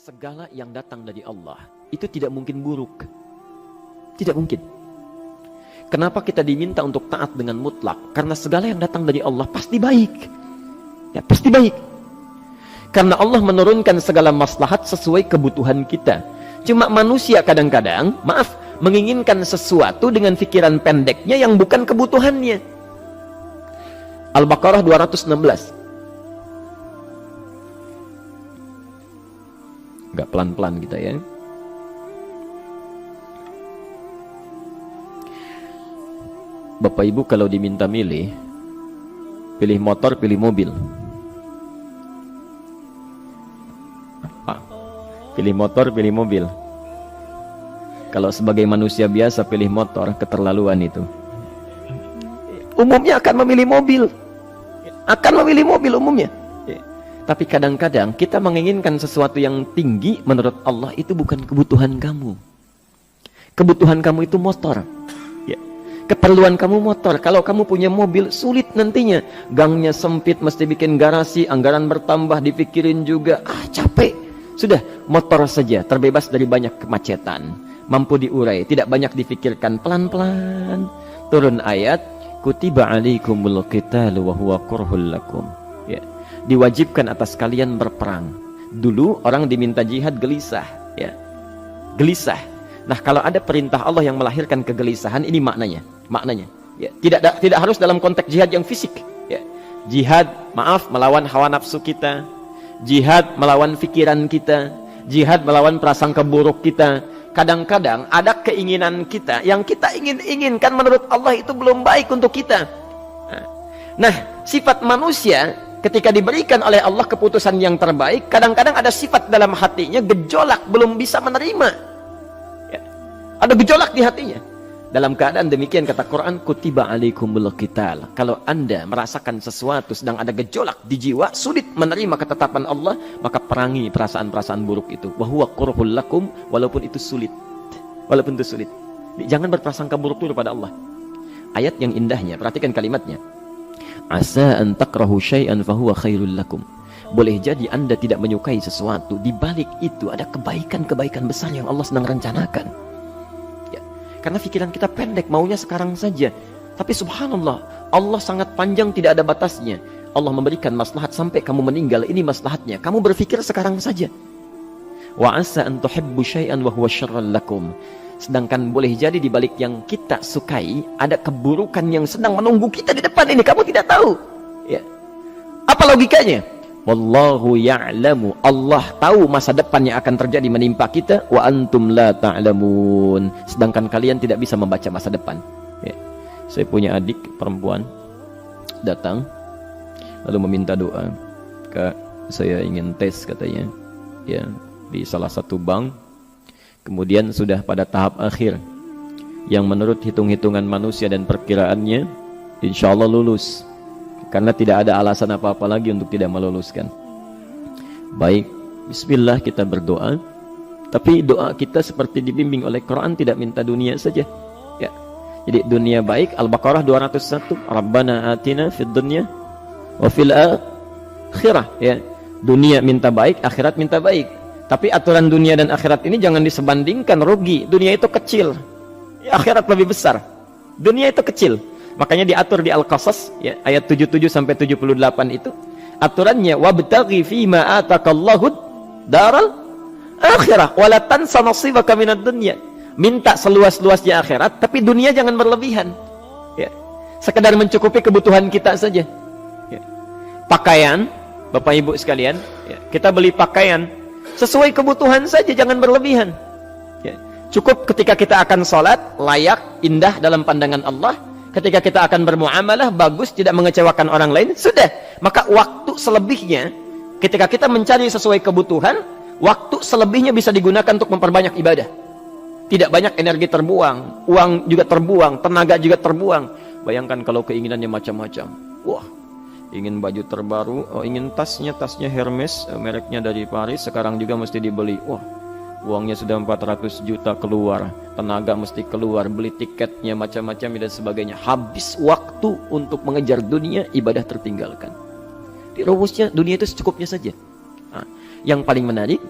segala yang datang dari Allah itu tidak mungkin buruk. Tidak mungkin. Kenapa kita diminta untuk taat dengan mutlak? Karena segala yang datang dari Allah pasti baik. Ya, pasti baik. Karena Allah menurunkan segala maslahat sesuai kebutuhan kita. Cuma manusia kadang-kadang, menginginkan sesuatu dengan pikiran pendeknya yang bukan kebutuhannya. Al-Baqarah 216. Agak pelan-pelan kita ya. Bapak Ibu kalau diminta milih, pilih motor, pilih mobil. Apa? Pilih motor, pilih mobil. Kalau sebagai manusia biasa pilih motor, keterlaluan itu. Umumnya akan memilih mobil. Akan memilih mobil umumnya. Tapi kadang-kadang kita menginginkan sesuatu yang tinggi, menurut Allah itu bukan kebutuhan kamu. Kebutuhan kamu itu motor. Ya. Keperluan kamu motor. Kalau kamu punya mobil, sulit nantinya. Gangnya sempit, mesti bikin garasi, anggaran bertambah, dipikirin juga. Capek. Sudah, motor saja, terbebas dari banyak kemacetan. Mampu diurai, tidak banyak difikirkan. Pelan-pelan. Turun ayat, Kutiba alaikumul qitalu wa huwa kurhul lakum. Ya. Diwajibkan atas kalian berperang. Dulu orang diminta jihad gelisah, ya. Gelisah. Nah, kalau ada perintah Allah yang melahirkan kegelisahan, ini maknanya. Ya. Tidak harus dalam konteks jihad yang fisik, ya. Jihad, melawan hawa nafsu kita. Jihad melawan pikiran kita. Jihad melawan prasangka buruk kita. Kadang-kadang ada keinginan kita yang kita inginkan menurut Allah itu belum baik untuk kita. Nah, sifat manusia ketika diberikan oleh Allah keputusan yang terbaik, kadang-kadang ada sifat dalam hatinya gejolak, belum bisa menerima. Ya. Ada gejolak di hatinya. Dalam keadaan demikian kata Quran, Kutiba alaikumul qital. Kalau Anda merasakan sesuatu sedang ada gejolak di jiwa, sulit menerima ketetapan Allah, maka perangi perasaan-perasaan buruk itu. Wa huwa kurhul lakum, walaupun itu sulit. Walaupun itu sulit. Jangan berprasangka buruk dulu pada Allah. Ayat yang indahnya, perhatikan kalimatnya. Asa an takrahu syai'an fahuwa khairul lakum. Boleh jadi Anda tidak menyukai sesuatu, di balik itu ada kebaikan-kebaikan besar yang Allah sedang rencanakan. Ya. Karena pikiran kita pendek, maunya sekarang saja. Tapi subhanallah, Allah sangat panjang, tidak ada batasnya. Allah memberikan maslahat sampai kamu meninggal, ini maslahatnya. Kamu berpikir sekarang saja. Wa asa an tuhibbu syai'an wa huwa syarrul lakum. Sedangkan boleh jadi di balik yang kita sukai ada keburukan yang sedang menunggu kita di depan ini, kamu tidak tahu. Ya. Apa logikanya? Wallahu ya'lamu. Allah tahu masa depan yang akan terjadi menimpa kita, wa antum la ta'lamun. Sedangkan kalian tidak bisa membaca masa depan. Ya. Saya punya adik perempuan datang lalu meminta doa. Kak, saya ingin tes katanya. Ya, di salah satu bank. Kemudian sudah pada tahap akhir yang menurut hitung-hitungan manusia dan perkiraannya insya Allah lulus, karena tidak ada alasan apa-apa lagi untuk tidak meluluskan. Baik, bismillah kita berdoa. Tapi doa kita seperti dibimbing oleh Quran, tidak minta dunia saja, ya. Jadi dunia baik, Al-Baqarah 201, Rabbana atina fid dunya wa fil akhirah, ya. Dunia minta baik, akhirat minta baik. Tapi aturan dunia dan akhirat ini jangan disebandingkan, rugi. Dunia itu kecil, ya, akhirat lebih besar. Dunia itu kecil. Makanya diatur di Al-Qasas, ya, ayat 77 sampai 78 itu. Aturannya wabtaghi fima atakallahu daral akhirah wa la tansa nasibaka minad dunya. Minta seluas-luasnya akhirat, tapi dunia jangan berlebihan. Ya. Sekedar mencukupi kebutuhan kita saja. Ya. Pakaian, Bapak Ibu sekalian, ya, kita beli pakaian sesuai kebutuhan saja, jangan berlebihan. Ya. Cukup ketika kita akan sholat, layak, indah dalam pandangan Allah. Ketika kita akan bermuamalah, bagus, tidak mengecewakan orang lain, sudah. Maka waktu selebihnya, ketika kita mencari sesuai kebutuhan, waktu selebihnya bisa digunakan untuk memperbanyak ibadah. Tidak banyak energi terbuang, uang juga terbuang, tenaga juga terbuang. Bayangkan kalau keinginannya macam-macam. Wah, ingin baju terbaru, ingin tasnya Hermes, mereknya dari Paris, sekarang juga mesti dibeli. Wah, uangnya sudah 400 juta keluar, tenaga mesti keluar, beli tiketnya macam-macam dan sebagainya. Habis waktu untuk mengejar dunia, ibadah tertinggalkan. Di rumusnya dunia itu secukupnya saja. Nah, yang paling menarik,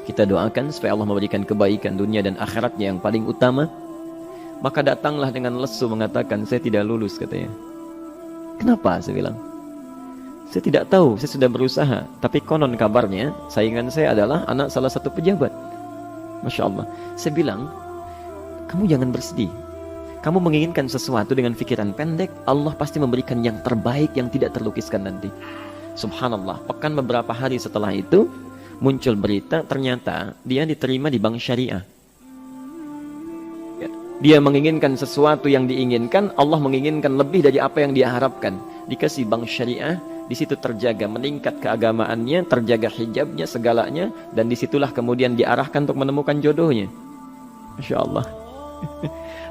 Kita doakan supaya Allah memberikan kebaikan dunia dan akhiratnya yang paling utama. Maka datanglah dengan lesu mengatakan, saya tidak lulus katanya. Kenapa? Saya bilang, saya tidak tahu, saya sudah berusaha. Tapi konon kabarnya, saingan saya adalah anak salah satu pejabat. Masya Allah. Saya bilang, kamu jangan bersedih. Kamu menginginkan sesuatu dengan pikiran pendek, Allah pasti memberikan yang terbaik yang tidak terlukiskan nanti. Subhanallah. Pekan beberapa hari setelah itu, muncul berita, ternyata dia diterima di bank syariah. Dia menginginkan sesuatu yang diinginkan, Allah menginginkan lebih dari apa yang dia harapkan. Dikasih bank syariah, di situ terjaga, meningkat keagamaannya, terjaga hijabnya, segalanya, dan disitulah kemudian diarahkan untuk menemukan jodohnya. Masya Allah.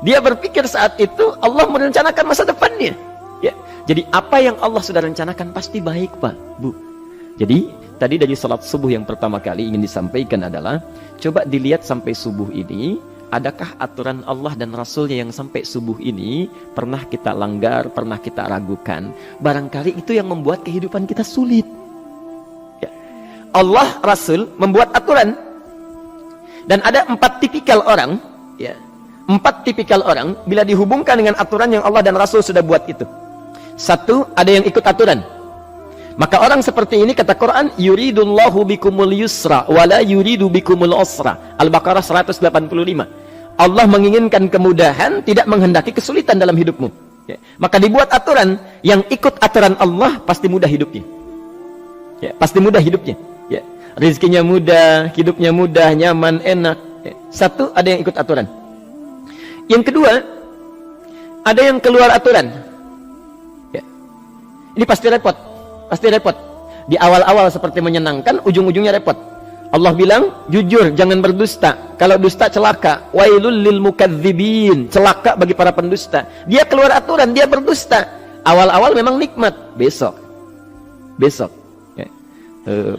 Dia berpikir saat itu Allah merencanakan masa depannya. Ya. Jadi apa yang Allah sudah rencanakan pasti baik, Pak, Bu. Jadi tadi dari salat subuh yang pertama kali ingin disampaikan adalah, coba dilihat sampai subuh ini, adakah aturan Allah dan Rasulnya yang sampai subuh ini pernah kita langgar, pernah kita ragukan? Barangkali itu yang membuat kehidupan kita sulit. Ya. Allah, Rasul membuat aturan. Dan ada 4 tipikal orang, ya, 4 tipikal orang bila dihubungkan dengan aturan yang Allah dan Rasul sudah buat itu. 1, ada yang ikut aturan. Maka orang seperti ini kata Quran, yuridullahu bikumul yusra wala yuridu bikumul usra. Al-Baqarah 185. Allah menginginkan kemudahan, tidak menghendaki kesulitan dalam hidupmu. Ya. Maka dibuat aturan, yang ikut aturan Allah pasti mudah hidupnya. Ya, pasti mudah hidupnya. Ya. Rizkinya mudah, hidupnya mudah, nyaman, enak. Ya. 1, ada yang ikut aturan. Yang kedua, ada yang keluar aturan. Ya. Ini pasti repot. Pasti repot. Di awal-awal seperti menyenangkan, ujung-ujungnya repot. Allah bilang, jujur, jangan berdusta. Kalau dusta celaka. Wailul lil mukadzibin. Celaka bagi para pendusta. Dia keluar aturan, dia berdusta. Awal-awal memang nikmat. Besok. Ya.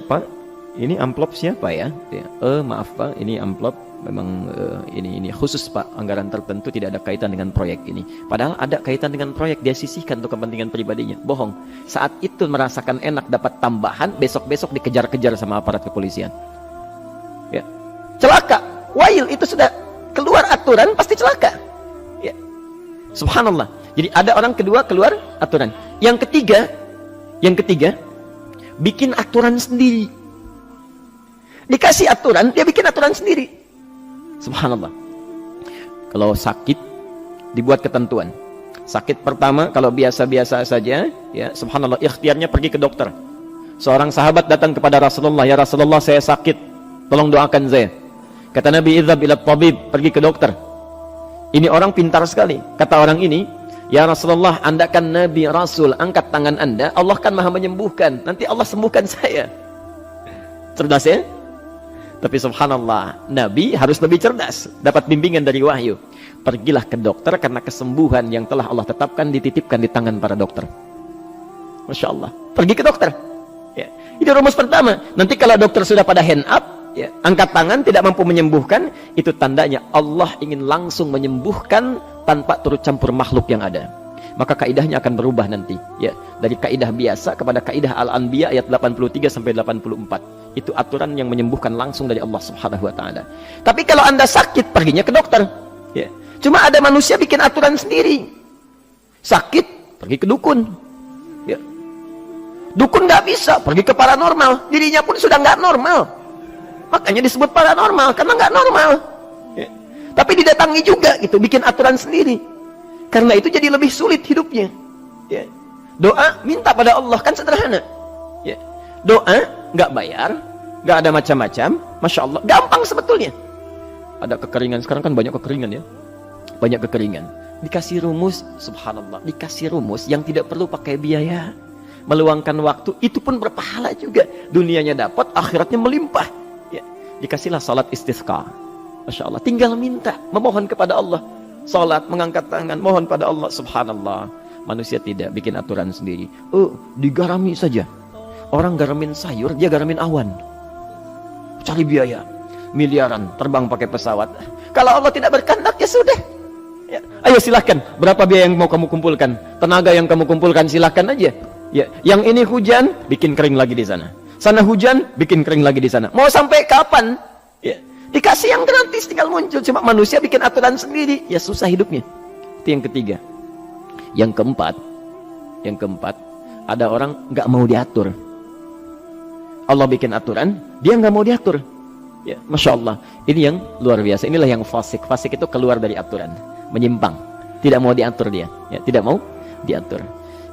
Pak, ini amplop siapa ya? Ya. Maaf Pak, ini amplop. Memang ini khusus Pak, anggaran tertentu tidak ada kaitan dengan proyek ini. Padahal ada kaitan dengan proyek, dia sisihkan untuk kepentingan pribadinya. Bohong. Saat itu merasakan enak dapat tambahan, besok-besok dikejar-kejar sama aparat kepolisian. Ya. Celaka. Wail, itu sudah keluar aturan pasti celaka. Ya. Subhanallah. Jadi ada orang kedua keluar aturan. Yang ketiga bikin aturan sendiri. Dikasih aturan, dia bikin aturan sendiri. Subhanallah. Kalau sakit dibuat ketentuan. Sakit pertama kalau biasa-biasa saja, ya subhanallah, ikhtiarnya pergi ke dokter. Seorang sahabat datang kepada Rasulullah, "Ya Rasulullah, saya sakit. Tolong doakan saya." Kata Nabi, "Idzhab ila tabib," pergi ke dokter. Ini orang pintar sekali. Kata orang ini, "Ya Rasulullah, Anda kan Nabi Rasul, angkat tangan Anda, Allah kan Maha menyembuhkan. Nanti Allah sembuhkan saya." Cerdas ya? Tapi subhanallah, Nabi harus lebih cerdas, dapat bimbingan dari wahyu. Pergilah ke dokter karena kesembuhan yang telah Allah tetapkan dititipkan di tangan para dokter. Masya Allah, pergi ke dokter. Ya. Itu rumus pertama. Nanti kalau dokter sudah pada hand up, ya, angkat tangan tidak mampu menyembuhkan, itu tandanya Allah ingin langsung menyembuhkan tanpa turut campur makhluk yang ada. Maka kaidahnya akan berubah nanti, ya, dari kaidah biasa kepada kaidah Al-Anbiya ayat 83 sampai 84. Itu aturan yang menyembuhkan langsung dari Allah Subhanahu wa taala. Tapi kalau Anda sakit, perginya ke dokter. Ya. Cuma ada manusia bikin aturan sendiri. Sakit, pergi ke dukun. Ya. Dukun nggak bisa, pergi ke paranormal. Dirinya pun sudah nggak normal. Makanya disebut paranormal karena nggak normal. Ya. Tapi didatangi juga gitu, bikin aturan sendiri. Karena itu jadi lebih sulit hidupnya. Ya. Doa minta pada Allah kan sederhana. Ya. Doa nggak bayar, nggak ada macam-macam, masya Allah, gampang sebetulnya. Ada kekeringan sekarang kan, banyak kekeringan ya, banyak kekeringan. Dikasih rumus, subhanallah, dikasih rumus yang tidak perlu pakai biaya, meluangkan waktu, itu pun berpahala juga. Dunianya dapat, akhiratnya melimpah. Ya. Dikasihlah salat istisqa, masya Allah, tinggal minta, memohon kepada Allah. Salat, mengangkat tangan, mohon pada Allah, subhanallah. Manusia tidak bikin aturan sendiri. Digarami saja. Orang garamin sayur, dia garamin awan. Cari biaya miliaran, terbang pakai pesawat. Kalau Allah tidak berkehendak, ya sudah. Ya. Ayo silahkan, berapa biaya yang mau kamu kumpulkan, tenaga yang kamu kumpulkan, silahkan aja. Ya. Yang ini hujan, bikin kering lagi di sana. Sana hujan, bikin kering lagi di sana. Mau sampai kapan? Dikasih yang gratis tinggal muncul. Cuma manusia bikin aturan sendiri, ya susah hidupnya. Itu yang ketiga. Yang keempat, ada orang nggak mau diatur. Allah bikin aturan, dia nggak mau diatur. Ya, Masya Allah. Ini yang luar biasa. Inilah yang fasik. Fasik itu keluar dari aturan, menyimpang, tidak mau diatur dia. Ya, tidak mau diatur.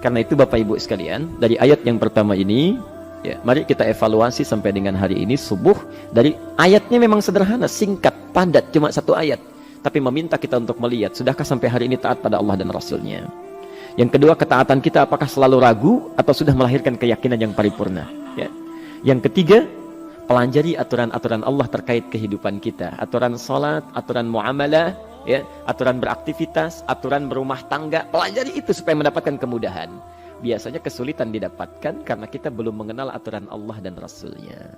Karena itu Bapak Ibu sekalian, dari ayat yang pertama ini, ya, mari kita evaluasi sampai dengan hari ini subuh. Dari ayatnya memang sederhana, singkat, padat, cuma satu ayat. Tapi meminta kita untuk melihat, sudahkah sampai hari ini taat pada Allah dan Rasulnya? Yang kedua, ketaatan kita apakah selalu ragu atau sudah melahirkan keyakinan yang paripurna? Ya. Yang ketiga, pelajari aturan-aturan Allah terkait kehidupan kita. Aturan sholat, aturan muamalah, ya, aturan beraktivitas, aturan berumah tangga. Pelajari itu supaya mendapatkan kemudahan. Biasanya kesulitan didapatkan karena kita belum mengenal aturan Allah dan Rasulnya.